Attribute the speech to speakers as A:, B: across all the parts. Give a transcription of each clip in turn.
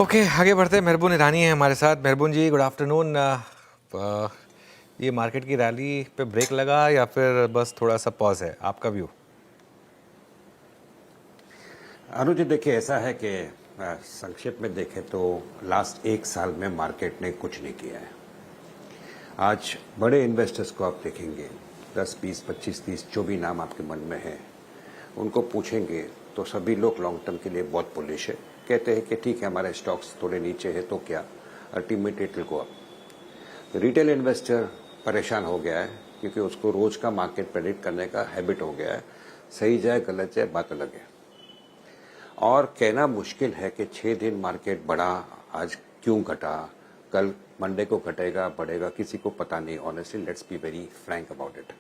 A: Okay आगे बढ़ते हैं। मेहरबून ईरानी है हमारे साथ। मेहरबून जी, गुड आफ्टरनून। ये मार्केट की रैली पे ब्रेक लगा या फिर बस थोड़ा सा पॉज है, आपका व्यू?
B: अनुज जी, देखिए ऐसा है कि संक्षेप में देखें तो लास्ट एक साल में मार्केट ने कुछ नहीं किया है। आज बड़े इन्वेस्टर्स को आप देखेंगे, 10, 20, 25, 30 जो भी नाम आपके मन में है, उनको पूछेंगे तो सभी लोग लॉन्ग टर्म के लिए बहुत बुलिश है। कहते हैं कि ठीक है, हमारे स्टॉक्स थोड़े नीचे है तो क्या, ultimate it will go up. Retail investor परेशान हो गया है क्योंकि उसको रोज का मार्केट प्रेडिक्ट करने का हैबिट हो गया है। सही जाए गलत जाए बात अलग है, और कहना मुश्किल है कि 6 दिन मार्केट बढ़ा, आज क्यों घटा, कल मंडे को घटेगा बढ़ेगा, किसी को पता नहीं। Honestly let's be very Frank about it.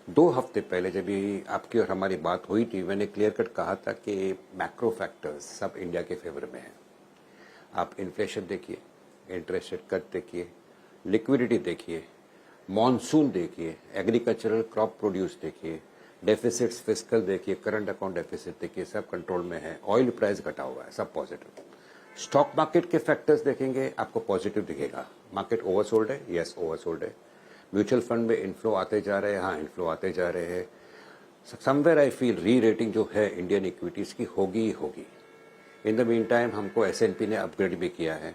B: 2 हफ्ते पहले जब भी आपकी और हमारी बात हुई थी, मैंने क्लियर कट कहा था कि मैक्रो फैक्टर्स सब इंडिया के फेवर में है। आप इन्फ्लेशन देखिए, इंटरेस्ट रेट कट देखिए, लिक्विडिटी देखिए, मॉनसून देखिए, एग्रीकल्चरल क्रॉप प्रोड्यूस देखिए, डेफिसिट्स फिस्कल देखिए, करंट अकाउंट डेफिसिट देखिए, सब कंट्रोल में है। ऑयल प्राइस घटा हुआ है, सब पॉजिटिव। स्टॉक मार्केट के फैक्टर्स देखेंगे, आपको पॉजिटिव दिखेगा। मार्केट ओवरसोल्ड है, यस ओवरसोल्ड है। म्यूचुअल फंड में इनफ्लो आते जा रहे हैं, हाँ इनफ्लो आते जा रहे हैं। समवेयर आई फील री रेटिंग जो है इंडियन इक्विटीज की होगी ही होगी। इन द मीन टाइम हमको S&P ने अपग्रेड भी किया है,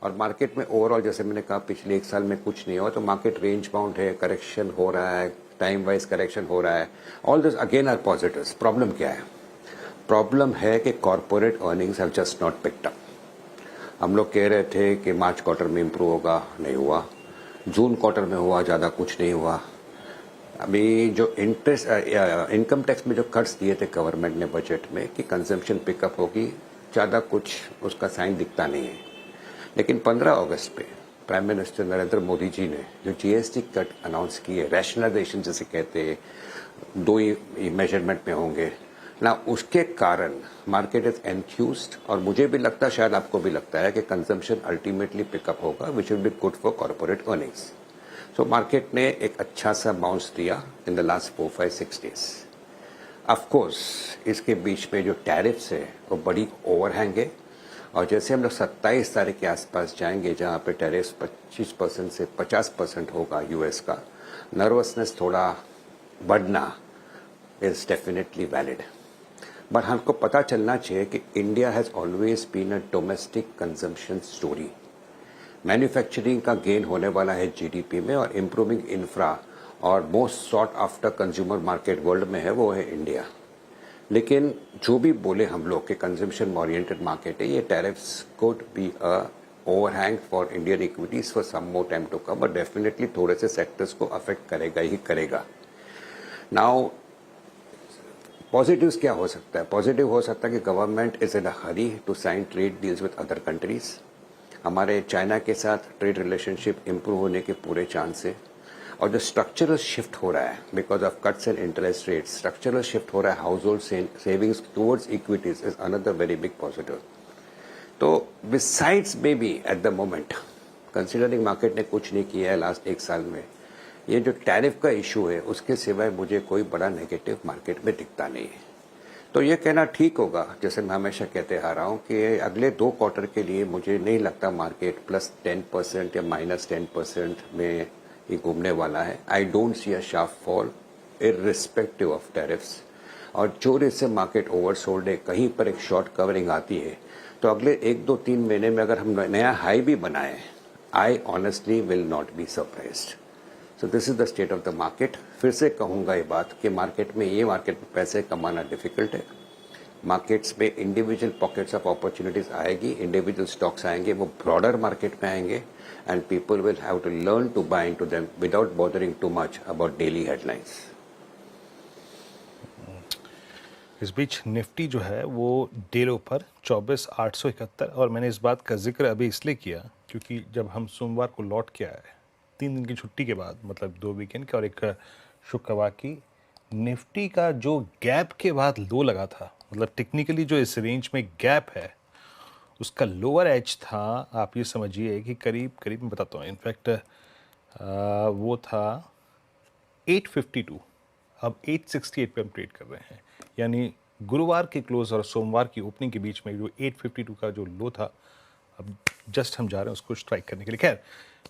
B: और मार्केट में ओवरऑल जैसे मैंने कहा पिछले एक साल में कुछ नहीं हुआ, तो मार्केट रेंज बाउंड है, करेक्शन हो रहा है, टाइम वाइज करेक्शन हो रहा है। All this again are positives. Problem क्या है? प्रॉब्लम है कि corporate earnings have just not picked up. हम लोग कह रहे थे कि मार्च क्वार्टर में इंप्रूव होगा, नहीं हुआ। जून क्वार्टर में हुआ, ज्यादा कुछ नहीं हुआ। अभी जो इंटरेस्ट इनकम टैक्स में जो कट्स दिए थे गवर्नमेंट ने बजट में कि कंजम्पशन पिकअप होगी, ज्यादा कुछ उसका साइन दिखता नहीं है। लेकिन 15 अगस्त पे प्राइम मिनिस्टर नरेंद्र मोदी जी ने जो GST कट अनाउंस किए, रैशनलाइजेशन जैसे कहते हैं, 2 ही मेजरमेंट में होंगे ना, उसके कारण मार्केट इज एन्थ्यूज्ड। और मुझे भी लगता है, शायद आपको भी लगता है कि कंजम्पशन अल्टीमेटली पिकअप होगा, which will be good for corporate earnings. So market ने एक अच्छा सा बाउंस दिया in the last 4, 5, 6 days. Of course इसके बीच में जो टैरिफ्स है वो बड़ी ओवरहैंग है, और जैसे हम लोग 27 तारीख के आसपास जाएंगे जहां पे टैरिफ्स 25% से 50% होगा यूएस का, नर्वसनेस थोड़ा बढ़ना इज डेफिनेटली वैलिड। बट हमको पता चलना चाहिए कि India has always been a domestic consumption story. Manufacturing का गेन होने वाला है GDP में, और इम्प्रूविंग इंफ्रा और most sought after consumer market world में है वो है इंडिया। लेकिन जो भी बोले हम लोग कि कंजम्पशन ओरिएंटेड मार्केट है, ये tariffs could be a overhang for Indian equities for some more time to come, but definitely थोड़े से सेक्टर्स को अफेक्ट करेगा ही करेगा। नाउ पॉजिटिव्स क्या हो सकता है? पॉजिटिव हो सकता है कि government is in a hurry to sign trade deals with other countries. हमारे चाइना के साथ ट्रेड रिलेशनशिप इंप्रूव होने के पूरे चांस है। और जो स्ट्रक्चरल शिफ्ट हो रहा है because of cuts in interest rate, structural shift हो रहा है household savings towards equities, is another very big positive. तो besides maybe at the moment, considering market ने कुछ नहीं किया है लास्ट एक साल में, ये जो टैरिफ का इशू है उसके सिवाय मुझे कोई बड़ा नेगेटिव मार्केट में दिखता नहीं है। तो ये कहना ठीक होगा, जैसे मैं हमेशा कहते आ रहा हूं कि अगले 2 क्वार्टर के लिए मुझे नहीं लगता मार्केट +10% या -10% में ही घूमने वाला है। I don't see a sharp fall irrespective of tariffs. और जो रेट से मार्केट ओवरसोल्ड है, कहीं पर एक शॉर्ट कवरिंग आती है, तो अगले 1, 2, 3 महीने में अगर हम नया हाई भी बनाए, I honestly will not be surprised. So this is the state of the market. फिर से कहूंगा ये बात कि मार्केट में पैसे कमाना डिफिकल्ट है। मार्केट्स में इंडिविजुअल पॉकेट्स ऑफ अपॉर्चुनिटीज आएगी, इंडिविजुअल स्टॉक्स आएंगे, वो ब्रॉडर मार्केट में आएंगे, and people will have to learn to buy into them without bothering too much about daily headlines.
C: इस बीच निफ्टी जो है वो डे लो पर 24,871, और मैंने इस बात का जिक्र अभी इसलिए किया क्योंकि जब हम सोमवार को लौट के आए 3 दिन की छुट्टी के बाद, मतलब 2 वीकेंड के और एक शुक्रवार की, निफ्टी का जो गैप के बाद लो लगा था, मतलब टेक्निकली जो इस रेंज में गैप है उसका लोअर एज था, आप ये समझिए कि करीब करीब, मैं बताता हूँ इनफैक्ट वो था 852, अब 868 पे हम ट्रेड कर रहे हैं, यानी गुरुवार के क्लोज और सोमवार की ओपनिंग के बीच में जो 852 का जो लो था, अब जस्ट हम जा रहे हैं उसको स्ट्राइक करने के लिए। खैर,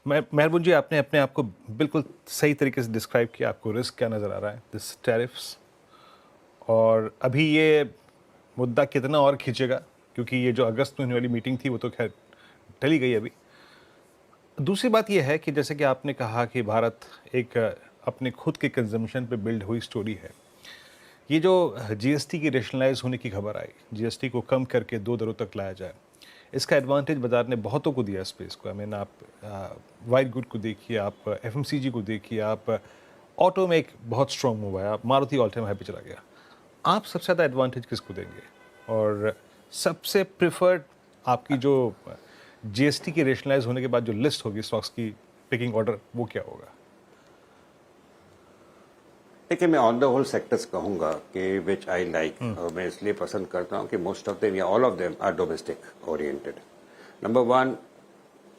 C: मेहरबान जी, आपने अपने आप को बिल्कुल सही तरीके से डिस्क्राइब किया। आपको रिस्क क्या नज़र आ रहा है, दिस टैरिफ्स, और अभी ये मुद्दा कितना और खींचेगा, क्योंकि ये जो अगस्त में होने वाली मीटिंग थी वो तो खैर टली गई अभी। दूसरी बात यह है कि जैसे कि आपने कहा कि भारत एक अपने खुद के कंजम्पशन पे बिल्ड हुई स्टोरी है। ये जो जीएसटी की रेशनलाइज होने की खबर आई, जीएसटी को कम करके 2 दरों तक लाया जाए, इसका एडवांटेज बाजार ने बहुतों को दिया स्पेस को। आई मीन, आप वाइट गुड को देखिए, आप एफएमसीजी को देखिए, आप ऑटो में एक बहुत स्ट्रॉन्ग मूव है, आप मारुति ऑल टाइम हाई पे चला गया। आप सबसे ज़्यादा एडवांटेज किसको देंगे, और सबसे प्रिफर्ड आपकी जो जीएसटी के रेशनलाइज होने के बाद जो लिस्ट होगी स्टॉक्स की पिकिंग ऑर्डर, वो क्या होगा?
B: देखिए, मैं ऑन द होल सेक्टर्स कहूंगा कि विच आई लाइक, और मैं इसलिए पसंद करता हूं कि मोस्ट ऑफ देम या all of them are domestic oriented. Number one,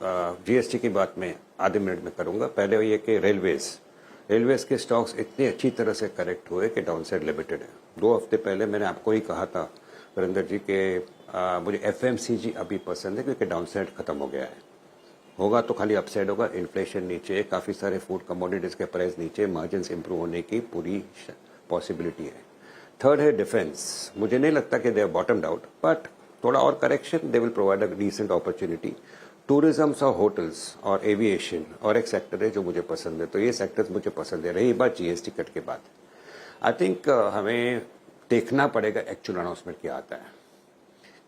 B: GST की बात मैं आधे मिनट में करूंगा। पहले ये कि रेलवेज के स्टॉक्स इतनी अच्छी तरह से करेक्ट हुए कि डाउनसाइड लिमिटेड है। 2 हफ्ते पहले मैंने आपको ही कहा था वीरेंद्र जी के मुझे एफएमसीजी अभी पसंद है क्योंकि डाउनसाइड खत्म हो गया है। होगा तो खाली अपसाइड होगा, इन्फ्लेशन नीचे, काफी सारे फूड कमोडिटीज के प्राइस नीचे, मार्जिन्स इंप्रूव होने की पूरी पॉसिबिलिटी है। थर्ड है डिफेंस। मुझे नहीं लगता कि they are bottomed out, but थोड़ा और correction they will provide a decent opportunity. Tourism और होटल्स और एविएशन और एक सेक्टर है जो मुझे पसंद है, तो ये सेक्टर्स मुझे पसंद है। रही बात जीएसटी कट के बाद, आई थिंक हमें देखना पड़ेगा एक्चुअल अनाउंसमेंट क्या आता है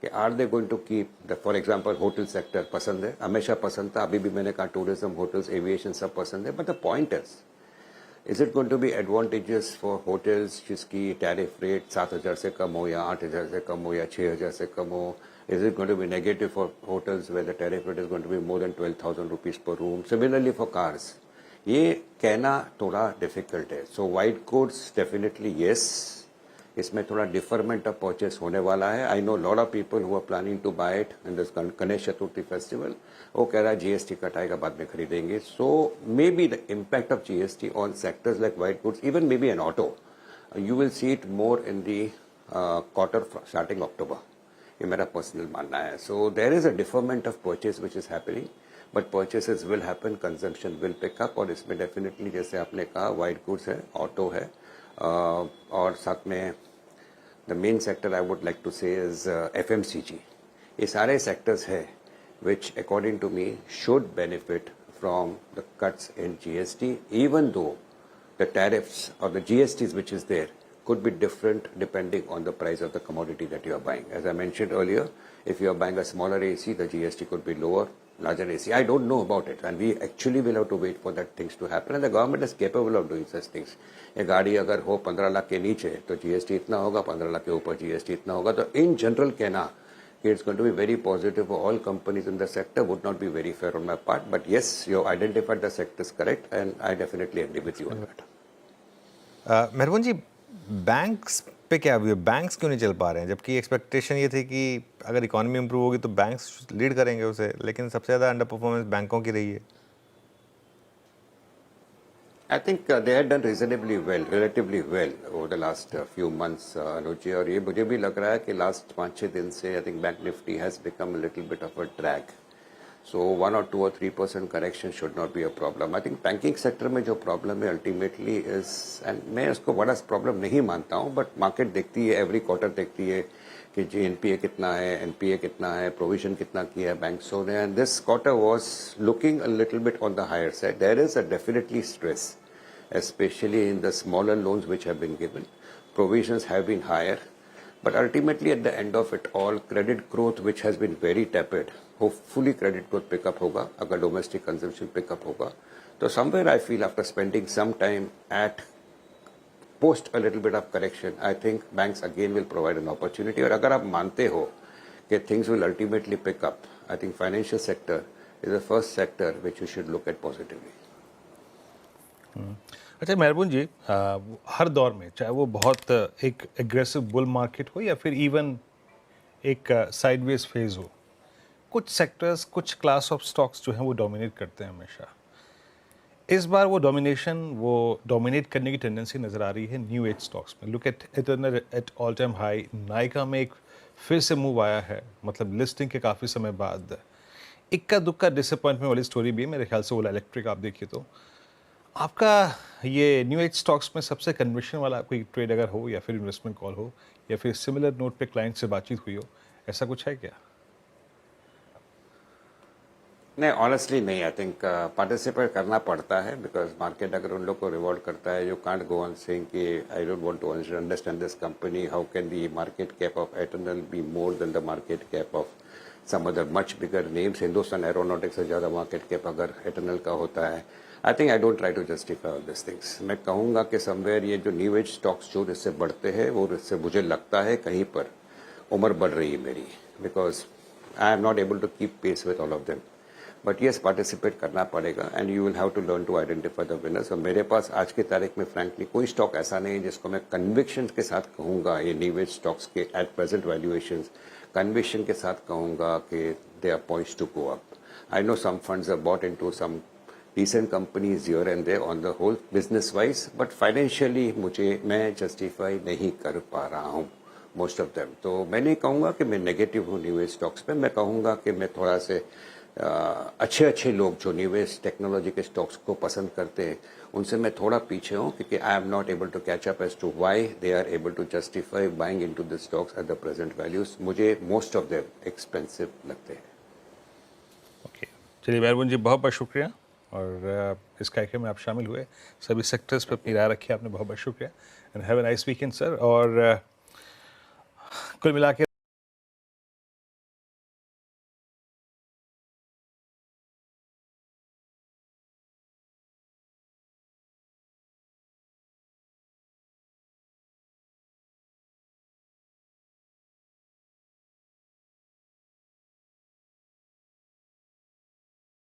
B: कि are they going to keep for example hotel sector पसंद है, हमेशा पसंद था, अभी भी मैंने कहा टूरिज्म, होटल्स, एविएशन सब पसंद है, but the point is it going to be advantages for hotels जिसकी टैरिफ रेट 7,000 से कम हो या 8,000 से कम हो या 6,000 से कम हो? Is it going to be negative for hotels where the tariff rate is going to be more than 12,000 rupees per room? Similarly for cars, ये कहना थोड़ा डिफिकल्ट है। So white goods definitely yes, इसमें थोड़ा डिफरमेंट ऑफ परचेस होने वाला है। I know lot of people who are planning to buy it in this Ganesh Chaturthi festival, वो कह रहा है जीएसटी कटाएगा बाद में खरीदेंगे। So maybe the impact of GST on sectors like white goods, even maybe an auto, you will see it more in the quarter starting October, ये मेरा पर्सनल मानना है। So there is a deferment of purchase which is happening, but purchases will happen, consumption will pick up, और इसमें definitely जैसे आपने कहा white goods है, ऑटो है, और साथ में the main sector I would like to say is FMCG. ये सारे सेक्टर्स है which according to me should benefit from the cuts in GST, even though the tariffs or the GSTs which is there could be different depending on the price of the commodity that you are buying. As I mentioned earlier, if you are buying a smaller AC, the GST could be lower. Larger AC, I don't know about it, and we actually will have to wait for that things to happen, and the government is capable of doing such things. ये गाड़ी अगर हो 15 लाख के नीचे तो GST इतना होगा, 15 लाख के ऊपर जीएसटी इतना होगा। तो इन जनरल कहना कि it's going to be very positive for all companies in the sector would not be very fair on my part, but yes, you have identified the sectors correct, and I definitely agree with you on that.
A: मेहरबान जी, banks पे क्या view है? Banks क्यों नहीं चल पा रहे हैं, जबकि एक्सपेक्टेशन ये थी कि अगर इकोनॉमी इंप्रूव होगी तो बैंक्स लीड करेंगे उसे, लेकिन सबसे ज़्यादा अंडर परफॉर्मेंस बैंकों की रही है।
B: I think they had done reasonably well, relatively well over the last few months, Anuj ji, और ये मुझे भी लग रहा है कि लास्ट 5-6 दिन से I think Bank Nifty has become a little bit of a drag. So 1 or 2 or 3% correction should not be a problem. I think banking sector में जो problem है ultimately is, and मैं उसको बड़ा problem नहीं मानता हूँ, but market देखती है, every quarter देखती है कि जी एनपीए कितना है, एनपीए कितना है, प्रोविजन कितना किया है बैंक्सों ने, and this quarter was looking a little bit on the higher side. There is a definitely stress, especially in the smaller loans which have been given. Provisions have been higher, but ultimately at the end of it all, credit growth which has been very tepid, hopefully credit growth pick up होगा अगर domestic consumption pick up होगा. So somewhere I feel after spending some time at post a little bit of correction, I think banks again will provide an opportunity. और अगर आप मानते हो कि things will ultimately pick up, I think financial sector is the first sector which you should look at positively.
C: अच्छा मेहरबान जी, हर दौर में चाहे वो बहुत एक एग्रेसिव बुल मार्केट हो या फिर इवन एक साइडवेज फेज हो, कुछ सेक्टर्स, कुछ क्लास ऑफ स्टॉक्स जो हैं वो डोमिनेट करते हैं हमेशा। इस बार वो डोमिनेट करने की टेंडेंसी नज़र आ रही है न्यू एज स्टॉक्स में। Look at eternal at all time high, Nykaa में एक फिर से मूव आया है, मतलब लिस्टिंग के काफ़ी समय बाद। इक्का दुक्का डिसअपॉइंटमेंट वाली स्टोरी भी है मेरे ख्याल से। ओला इलेक्ट्रिक आप देखिए तो आपका ये न्यू एज स्टॉक्स में सबसे कन्विक्शन वाला कोई ट्रेड अगर हो, या फिर इन्वेस्टमेंट कॉल हो, या फिर सिमिलर नोट पे क्लाइंट से बातचीत हुई हो, ऐसा कुछ है क्या?
B: नहीं, ऑनेस्टली नहीं। आई थिंक पार्टिसिपेट करना पड़ता है बिकॉज मार्केट अगर उन लोग को रिवॉर्ड करता है, you can't go on saying कि I don't want to understand this company, how can the market cap of Eternal be more than the market cap of some other much bigger names. Hindustan aeronautics से ज़्यादा market cap अगर Eternal का होता है। I think I don't try to justify all this things. मैं कहूँगा कि somewhere ये जो न्यू एज स्टॉक्स जो इससे बढ़ते हैं, वो इससे मुझे लगता है कहीं पर उम्र बढ़ रही है मेरी, because I am not able to keep pace with all of them. But yes, participate करना पड़ेगा and you will have to learn to identify the winners. और मेरे पास आज की तारीख में फ्रैंकली कोई स्टॉक ऐसा नहीं है जिसको मैं कन्विक्शन के साथ कहूंगा ये न्यू एज स्टॉक्स के एट प्रेजेंट वैल्यूएशंस कन्विक्शन के साथ कहूंगा कि they are points to go up. I know some funds are bought into some decent companies here and there on the whole business wise, but financially मैं justify नहीं कर पा रहा हूँ most of them। तो मैं नहीं कहूँगा कि मैं नेगेटिव हूँ न्यू एज स्टॉक्स पे, मैं कहूँगा कि मैं थोड़ा से अच्छे लोग जो न्यू एज टेक्नोलॉजी के स्टॉक्स को पसंद करते हैं उनसे मैं थोड़ा पीछे हूँ, क्योंकि I am not able to catch up as to why they are able to justify buying into the stocks at the present values. मुझे मोस्ट ऑफ देम एक्सपेंसिव लगते हैं।
C: ओके, चलिए मेहरबान जी, बहुत बहुत शुक्रिया। और इस कार्यक्रम में आप शामिल हुए, सभी सेक्टर्स पर अपनी राय रखी आपने, बहुत बहुत शुक्रिया। And have a nice weekend sir. और कुल मिला के